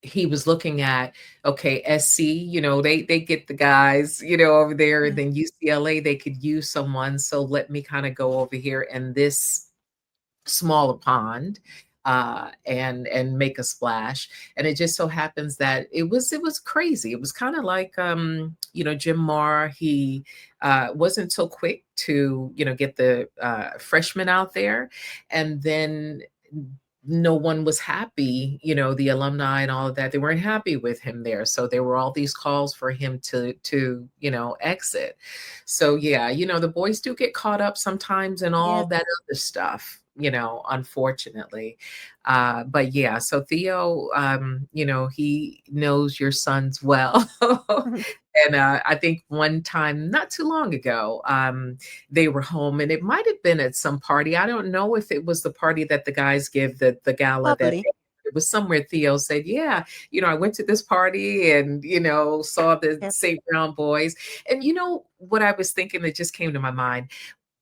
he was looking at, okay, SC, they get the guys, over there, and
Mm.
then UCLA, they could use someone, so let me kind of go over here in this smaller pond, and make a splash. And it just so happens that it was crazy. It was kind of like, Jim Marr. He wasn't so quick to get the freshmen out there, and then no one was happy, the alumni and all of that, they weren't happy with him there, so there were all these calls for him to exit. So yeah, the boys do get caught up sometimes in
Yeah.
all that other stuff, unfortunately. But yeah, so Theo, he knows your sons well. And I think one time, not too long ago, they were home, and it might have been at some party. I don't know if it was the party that the guys give, the gala that
Probably.
it was somewhere. Theo said, "Yeah, I went to this party and saw the
Yes.
St. Brown boys." And what I was thinking that just came to my mind,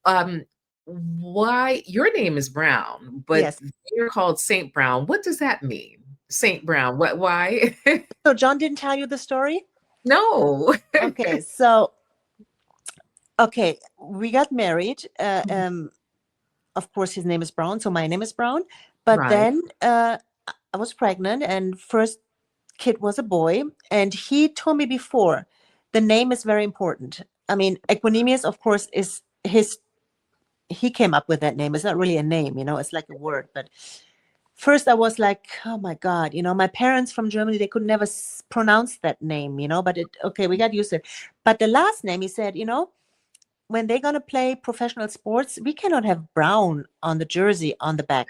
um, why your name is Brown, but
Yes.
you're called Saint Brown. What does that mean? Saint Brown. What? Why?
So John didn't tell you the story?
No.
Okay. So, okay, we got married. Of course, his name is Brown, so my name is Brown. But
Right.
then I was pregnant, and first kid was a boy, and he told me before, the name is very important. I mean, Equanimeous, of course, is his. He came up with that name. It's not really a name, it's like a word. But first, I was like, oh my God, my parents from Germany, they could never pronounce that name, But okay, we got used to it. But the last name, he said, when they're going to play professional sports, we cannot have Brown on the jersey on the back.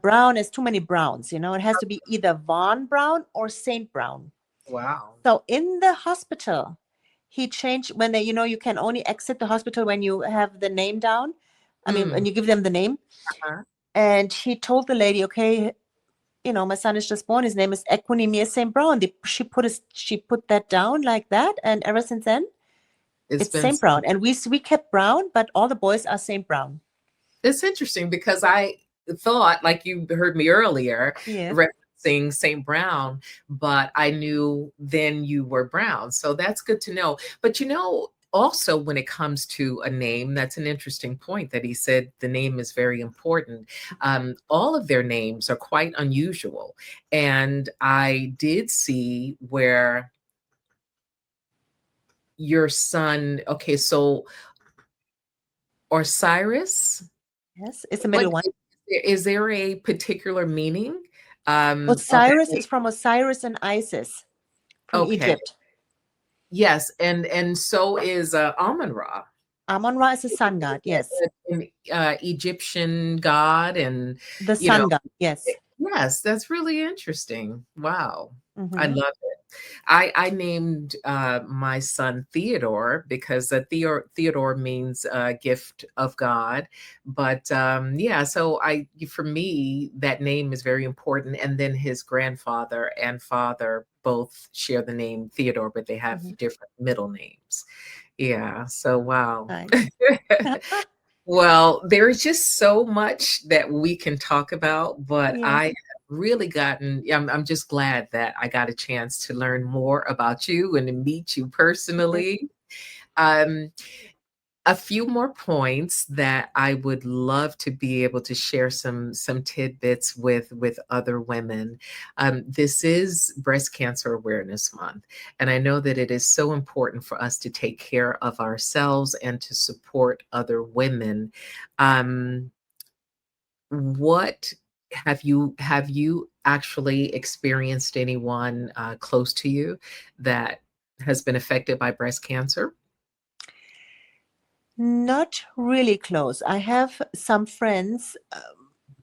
Brown is too many Browns. It has to be either Von Brown or Saint Brown.
Wow.
So in the hospital, he changed when they, you can only exit the hospital when you have the name down. I mean, when
Mm.
you give them the name.
Uh-huh.
And he told the lady, okay, my son is just born. His name is Equanimeous St. Brown. She put that down like that. And ever since then,
It's
it's
been
St. Brown. And we kept Brown, but all the boys are St. Brown.
it's interesting because I thought, like you heard me earlier,
Yeah.
referencing St. Brown, but I knew then you were Brown. So that's good to know. But also when it comes to a name, that's an interesting point that he said the name is very important. All of their names are quite unusual. And I did see where your son, okay, so Osiris,
Yes, it's the
what
middle one.
is there a particular meaning of that
Osiris
name?
is from Osiris and Isis from
Okay.
Egypt.
Yes, and so is Amon-Ra.
Amon-Ra is the sun god. Yes.
An Egyptian god, and
The
you know
sun god. Yes.
yes, that's really interesting. Wow. I
Mm-hmm.
love it. I named my son Theodore because Theodore means gift of God. But yeah, so for me that name is very important. And then his grandfather and father both share the name Theodore, but they have
Mm-hmm.
different middle names. Yeah. So wow.
Nice.
Well, there's just so much that we can talk about, but
Yeah.
I have really I'm just glad that I got a chance to learn more about you and to meet you
Yes.
personally. Um, a few more points that I would love to be able to share some tidbits with other women. This is Breast Cancer Awareness Month, and I know that it is so important for us to take care of ourselves and to support other women. Um, what have you actually experienced anyone close to you that has been affected by breast cancer?
Not really close. I have some friends,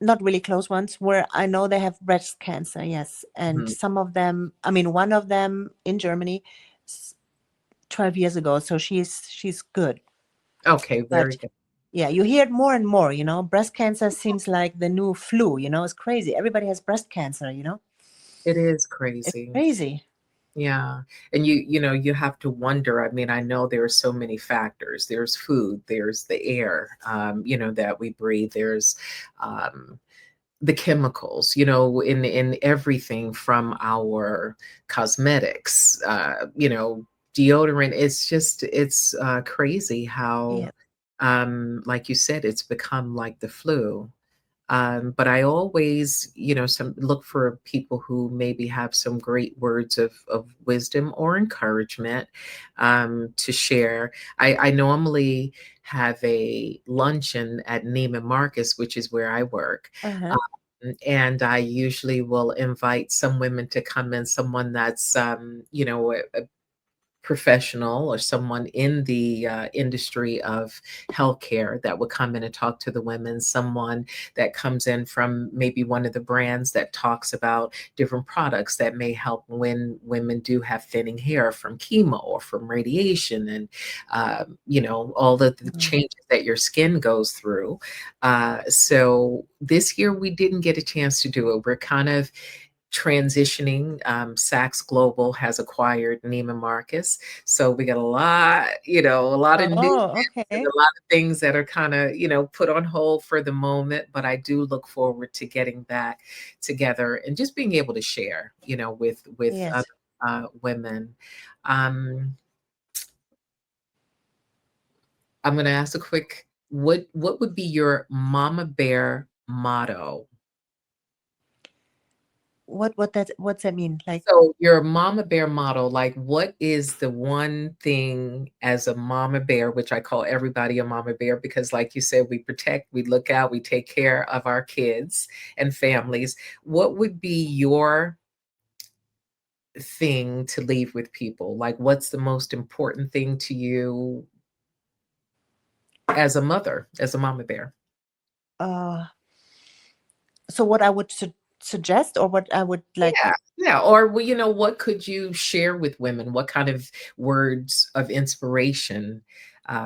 not really close ones, where I know they have breast cancer. Yes. And
Mhm.
some of them, I mean, one of them in Germany, 12 years ago. So she's good.
Okay, very
But
good.
yeah, you hear it more and more, breast cancer seems like the new flu, it's crazy. Everybody has breast cancer,
It is
it's
crazy.
crazy.
Yeah. And you have to wonder. I mean, I know there are so many factors. There's food, there's the air, that we breathe. There's um, the chemicals, in everything from our cosmetics, deodorant. It's crazy
Yeah.
how, like you said, it's become like the flu. But I always, some look for people who maybe have some great words of wisdom or encouragement to share. I normally have a luncheon at Neiman Marcus, which is where I work.
Uh-huh.
And I usually will invite some women to come in, someone that's, professional or someone in the industry of healthcare that would come in and talk to the women, someone that comes in from maybe one of the brands that talks about different products that may help when women do have thinning hair from chemo or from radiation, and all of the
Mhm.
changes that your skin goes through. So this year we didn't get a chance to do it. We're kind of transitioning. Saks Global has acquired Neiman Marcus, so we got a lot of new
Oh,
and
okay.
a lot of things that are kind of put on hold for the moment. But I do look forward to getting back together and just being able to share, with other
Yes.
women. Um, I'm going to ask a quick. What would be your Mama Bear motto?
What's that mean? Like,
So your mama bear model, like what is the one thing as a mama bear, which I call everybody a mama bear because like you said, we protect, we look out, we take care of our kids and families. What would be your thing to leave with people? Like what's the most important thing to you as a mother, as a mama bear?
uh, so what I would suggest, or what I would like.
Yeah. Yeah. Or, well, what could you share with women? What kind of words of inspiration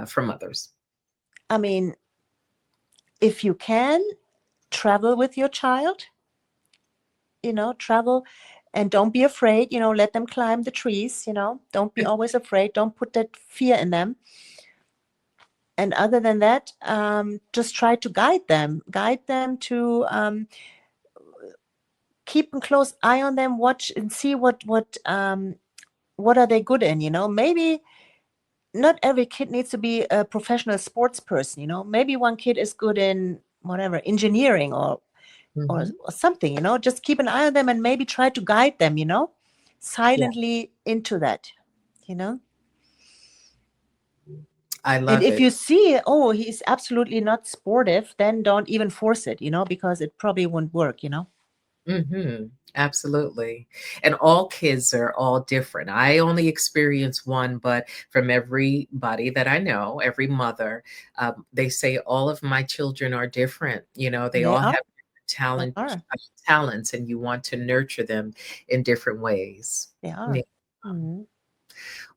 from others?
I mean, if you can travel with your child, travel, and don't be afraid. Let them climb the trees. Don't be always afraid. Don't put that fear in them. And other than that, just try to guide them to keep a close eye on them, watch and see what are they good in. Maybe not every kid needs to be a professional sports person. Maybe one kid is good in whatever, engineering or
Mhm.
something. Just keep an eye on them and maybe try to guide them,
Yeah,
silently into that. you know
I
and
love
if
it.
you see, oh, he's absolutely not sportive, then don't even force it, because it probably won't work.
Mhm. Absolutely. And all kids are all different. I only experience one, but from everybody that I know, every mother, they say all of my children are different. They
They
all
are.
have
They
talent,
are.
talents, and you want to nurture them in different ways.
They
Yeah.
are. Mhm.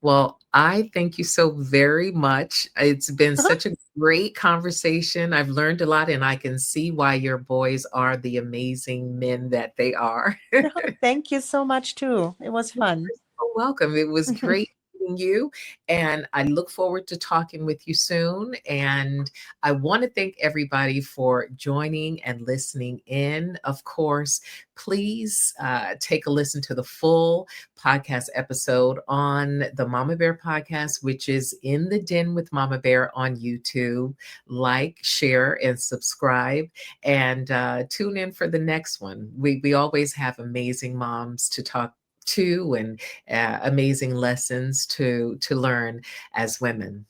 Well, I thank you so very much. It's been such a great conversation. I've learned a lot, and I can see why your boys are the amazing men that they are.
No, thank you so much too. It was
You're
fun.
so welcome. It was great meeting you, and I look forward to talking with you soon. And I want to thank everybody for joining and listening in. Of course, please take a listen to the full podcast episode on the Mama Bear podcast, which is In the Den with Mama Bear on YouTube. Like, share, and subscribe, and tune in for the next one. We always have amazing moms to talk to, and amazing lessons to learn as women.